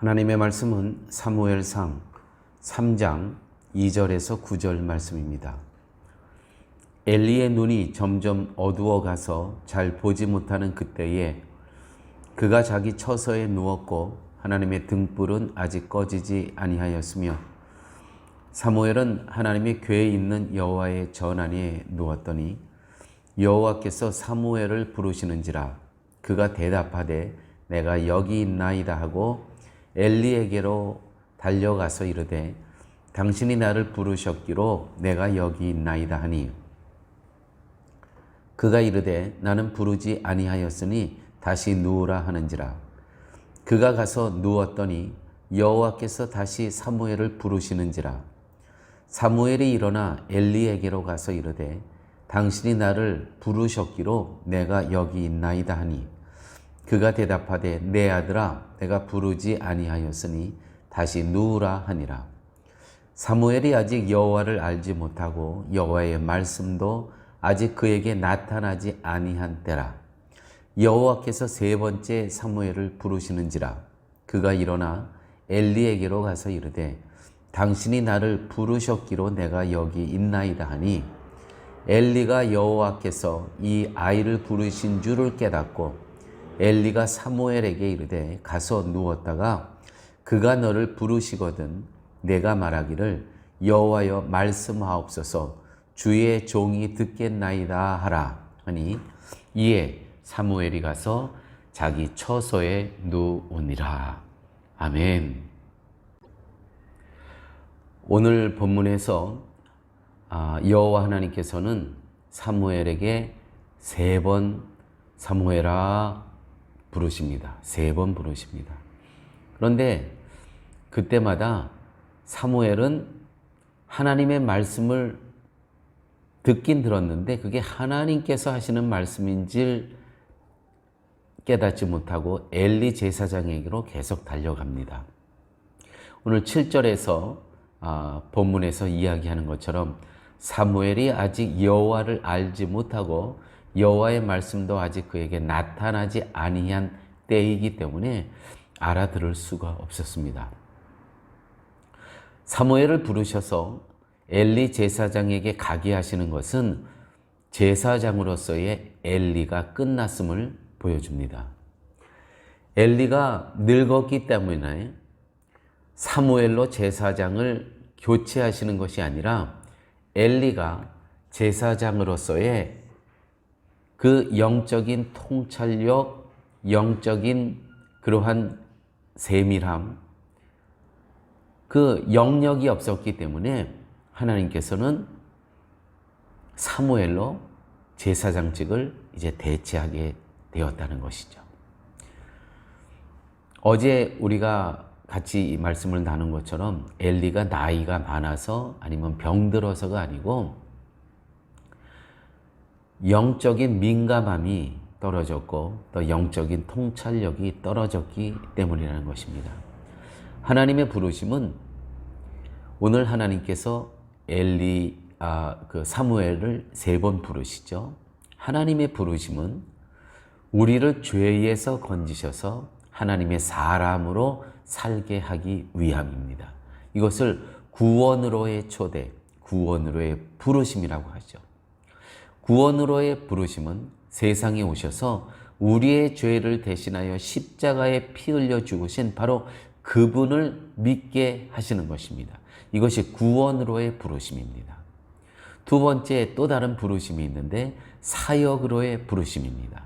하나님의 말씀은 사무엘상 3장 2절에서 9절 말씀입니다. 엘리의 눈이 점점 어두워 가서 잘 보지 못하는 그때에 그가 자기 처소에 누웠고 하나님의 등불은 아직 꺼지지 아니하였으며 사무엘은 하나님의 궤에 있는 여호와의 전안에 누웠더니 여호와께서 사무엘을 부르시는지라 그가 대답하되 내가 여기 있나이다 하고 엘리에게로 달려가서 이르되 당신이 나를 부르셨기로 내가 여기 있나이다 하니 그가 이르되 나는 부르지 아니하였으니 다시 누우라 하는지라 그가 가서 누웠더니 여호와께서 다시 사무엘을 부르시는지라 사무엘이 일어나 엘리에게로 가서 이르되 당신이 나를 부르셨기로 내가 여기 있나이다 하니 그가 대답하되 내 아들아 내가 부르지 아니하였으니 다시 누우라 하니라 사무엘이 아직 여호와를 알지 못하고 여호와의 말씀도 아직 그에게 나타나지 아니한 때라 여호와께서 세 번째 사무엘을 부르시는지라 그가 일어나 엘리에게로 가서 이르되 당신이 나를 부르셨기로 내가 여기 있나이다 하니 엘리가 여호와께서 이 아이를 부르신 줄을 깨닫고 엘리가 사무엘에게 이르되 가서 누웠다가 그가 너를 부르시거든 내가 말하기를 여호와여 말씀하옵소서 주의 종이 듣겠나이다 하라 하니 이에 사무엘이 가서 자기 처소에 누우니라. 아멘. 오늘 본문에서 여호와 하나님께서는 사무엘에게 3번 사무엘아 부르십니다. 3번 부르십니다. 그런데 그때마다 사무엘은 하나님의 말씀을 듣긴 들었는데 그게 하나님께서 하시는 말씀인지 깨닫지 못하고 엘리 제사장에게로 계속 달려갑니다. 오늘 7절에서 본문에서 이야기하는 것처럼 사무엘이 아직 여호와를 알지 못하고 여호와의 말씀도 아직 그에게 나타나지 아니한 때이기 때문에 알아들을 수가 없었습니다. 사무엘을 부르셔서 엘리 제사장에게 가게 하시는 것은 제사장으로서의 엘리가 끝났음을 보여줍니다. 엘리가 늙었기 때문에 사무엘로 제사장을 교체하시는 것이 아니라 엘리가 제사장으로서의 그 영적인 통찰력, 영적인 그러한 세밀함, 그 영역이 없었기 때문에 하나님께서는 사무엘로 제사장직을 이제 대체하게 되었다는 것이죠. 어제 우리가 같이 이 말씀을 나눈 것처럼 엘리가 나이가 많아서 아니면 병들어서가 아니고 영적인 민감함이 떨어졌고 또 영적인 통찰력이 떨어졌기 때문이라는 것입니다. 하나님의 부르심은 오늘 하나님께서 사무엘을 3번 부르시죠. 하나님의 부르심은 우리를 죄에서 건지셔서 하나님의 사람으로 살게 하기 위함입니다. 이것을 구원으로의 초대, 구원으로의 부르심이라고 하죠. 구원으로의 부르심은 세상에 오셔서 우리의 죄를 대신하여 십자가에 피 흘려 죽으신 바로 그분을 믿게 하시는 것입니다. 이것이 구원으로의 부르심입니다. 두 번째 또 다른 부르심이 있는데 사역으로의 부르심입니다.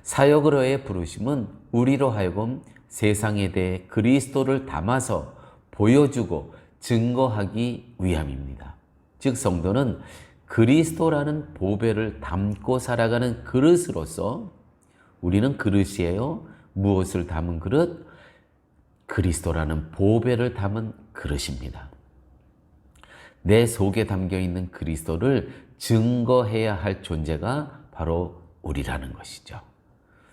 사역으로의 부르심은 우리로 하여금 세상에 대해 그리스도를 담아서 보여주고 증거하기 위함입니다. 즉 성도는 그리스도라는 보배를 담고 살아가는 그릇으로서 우리는 그릇이에요. 무엇을 담은 그릇? 그리스도라는 보배를 담은 그릇입니다. 내 속에 담겨있는 그리스도를 증거해야 할 존재가 바로 우리라는 것이죠.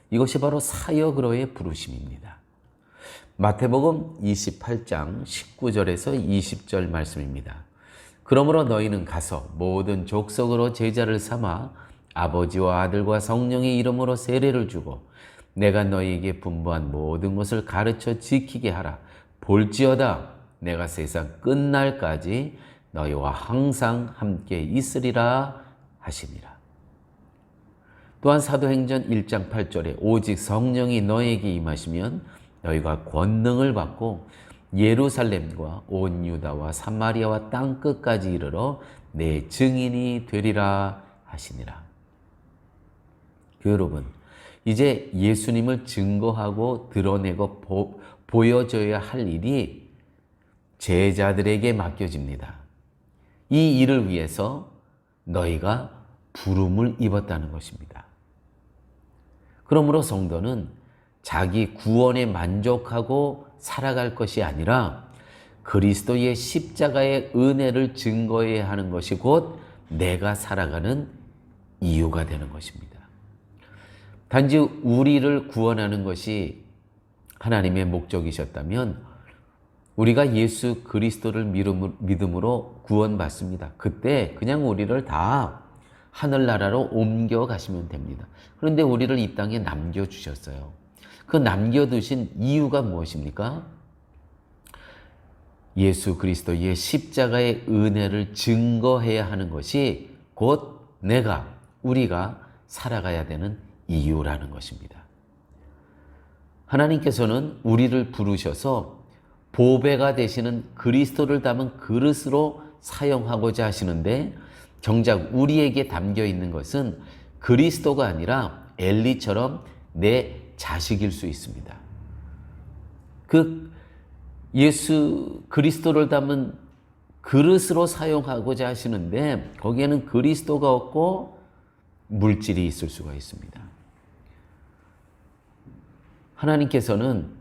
이것이 바로 사역으로의 부르심입니다. 마태복음 28장 19절에서 20절 말씀입니다. 그러므로 너희는 가서 모든 족속으로 제자를 삼아 아버지와 아들과 성령의 이름으로 세례를 주고 내가 너희에게 분부한 모든 것을 가르쳐 지키게 하라. 볼지어다 내가 세상 끝날까지 너희와 항상 함께 있으리라 하시니라. 또한 사도행전 1장 8절에 오직 성령이 너희에게 임하시면 너희가 권능을 받고 예루살렘과 온 유다와 사마리아와 땅 끝까지 이르러 내 증인이 되리라 하시니라. 여러분, 이제 예수님을 증거하고 드러내고 보여줘야 할 일이 제자들에게 맡겨집니다. 이 일을 위해서 너희가 부름을 입었다는 것입니다. 그러므로 성도는 자기 구원에 만족하고 살아갈 것이 아니라 그리스도의 십자가의 은혜를 증거해야 하는 것이 곧 내가 살아가는 이유가 되는 것입니다. 단지 우리를 구원하는 것이 하나님의 목적이셨다면 우리가 예수 그리스도를 믿음으로 구원받습니다. 그때 그냥 우리를 다 하늘나라로 옮겨가시면 됩니다. 그런데 우리를 이 땅에 남겨주셨어요. 그 남겨두신 이유가 무엇입니까? 예수 그리스도의 십자가의 은혜를 증거해야 하는 것이 곧 우리가 살아가야 되는 이유라는 것입니다. 하나님께서는 우리를 부르셔서 보배가 되시는 그리스도를 담은 그릇으로 사용하고자 하시는데 정작 우리에게 담겨 있는 것은 그리스도가 아니라 엘리처럼 내 자식일 수 있습니다. 그 예수 그리스도를 담은 그릇으로 사용하고자 하시는데 거기에는 그리스도가 없고 물질이 있을 수가 있습니다. 하나님께서는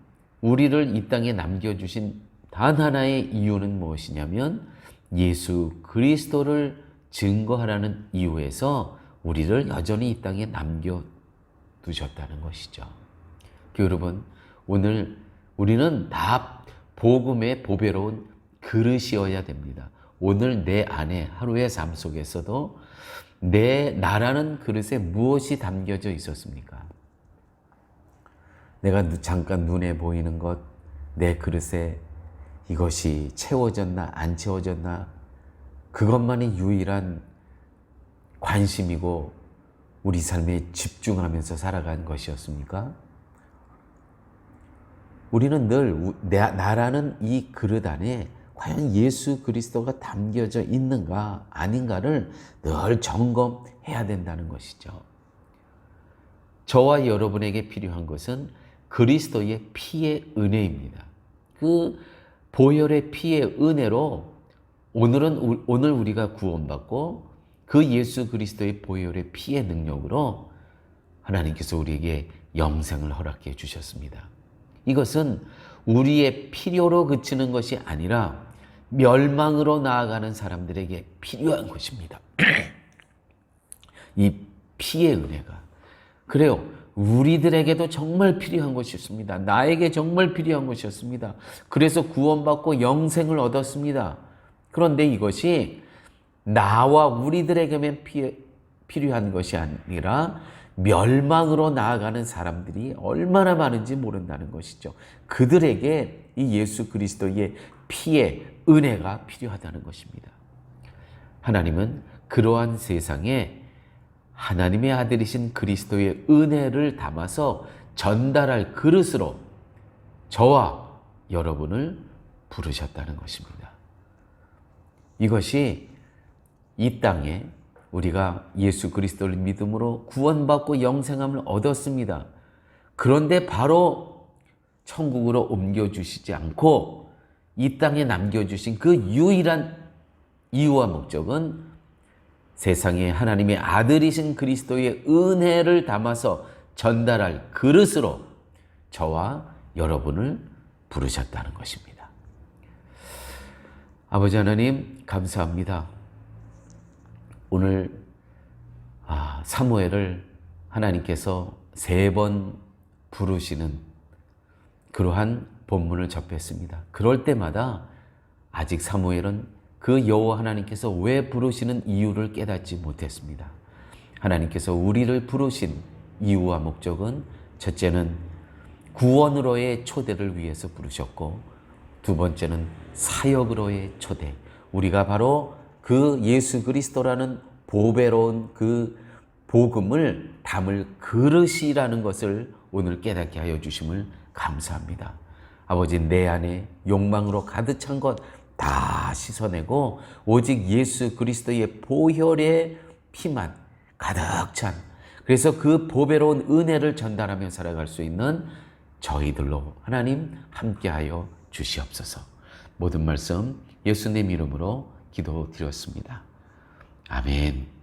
우리를 이 땅에 남겨주신 단 하나의 이유는 무엇이냐면 예수 그리스도를 증거하라는 이유에서 우리를 여전히 이 땅에 남겨두셨다는 것이죠. 여러분, 오늘 우리는 다 복음의 보배로운 그릇이어야 됩니다. 오늘 내 안에 하루의 삶 속에서도 나라는 그릇에 무엇이 담겨져 있었습니까? 내가 잠깐 눈에 보이는 것, 내 그릇에 이것이 채워졌나 안 채워졌나 그것만이 유일한 관심이고 우리 삶에 집중하면서 살아간 것이었습니까? 우리는 늘 나라는 이 그릇 안에 과연 예수 그리스도가 담겨져 있는가 아닌가를 늘 점검해야 된다는 것이죠. 저와 여러분에게 필요한 것은 그리스도의 피의 은혜입니다. 그 보혈의 피의 은혜로 오늘 우리가 구원받고 그 예수 그리스도의 보혈의 피의 능력으로 하나님께서 우리에게 영생을 허락해 주셨습니다. 이것은 우리의 필요로 그치는 것이 아니라 멸망으로 나아가는 사람들에게 필요한 것입니다. 이 피의 은혜가. 그래요. 우리들에게도 정말 필요한 것이었습니다. 나에게 정말 필요한 것이었습니다. 그래서 구원받고 영생을 얻었습니다. 그런데 이것이 나와 우리들에게만 필요한 것이 아니라 멸망으로 나아가는 사람들이 얼마나 많은지 모른다는 것이죠. 그들에게 이 예수 그리스도의 피의 은혜가 필요하다는 것입니다. 하나님은 그러한 세상에 하나님의 아들이신 그리스도의 은혜를 담아서 전달할 그릇으로 저와 여러분을 부르셨다는 것입니다. 이것이 이 땅에 우리가 예수 그리스도를 믿음으로 구원받고 영생함을 얻었습니다. 그런데 바로 천국으로 옮겨주시지 않고 이 땅에 남겨주신 그 유일한 이유와 목적은 세상에 하나님의 아들이신 그리스도의 은혜를 담아서 전달할 그릇으로 저와 여러분을 부르셨다는 것입니다. 아버지 하나님 감사합니다. 오늘 사무엘을 하나님께서 3번 부르시는 그러한 본문을 접했습니다. 그럴 때마다 아직 사무엘은 그 여호와 하나님께서 왜 부르시는 이유를 깨닫지 못했습니다. 하나님께서 우리를 부르신 이유와 목적은 첫째는 구원으로의 초대를 위해서 부르셨고, 두 번째는 사역으로의 초대. 우리가 바로 그 예수 그리스도라는 보배로운 그 복음을 담을 그릇이라는 것을 오늘 깨닫게 하여 주심을 감사합니다. 아버지, 내 안에 욕망으로 가득 찬 것 다 씻어내고 오직 예수 그리스도의 보혈의 피만 가득 찬, 그래서 그 보배로운 은혜를 전달하며 살아갈 수 있는 저희들로 하나님 함께하여 주시옵소서. 모든 말씀 예수님 이름으로 기도드렸습니다. 아멘.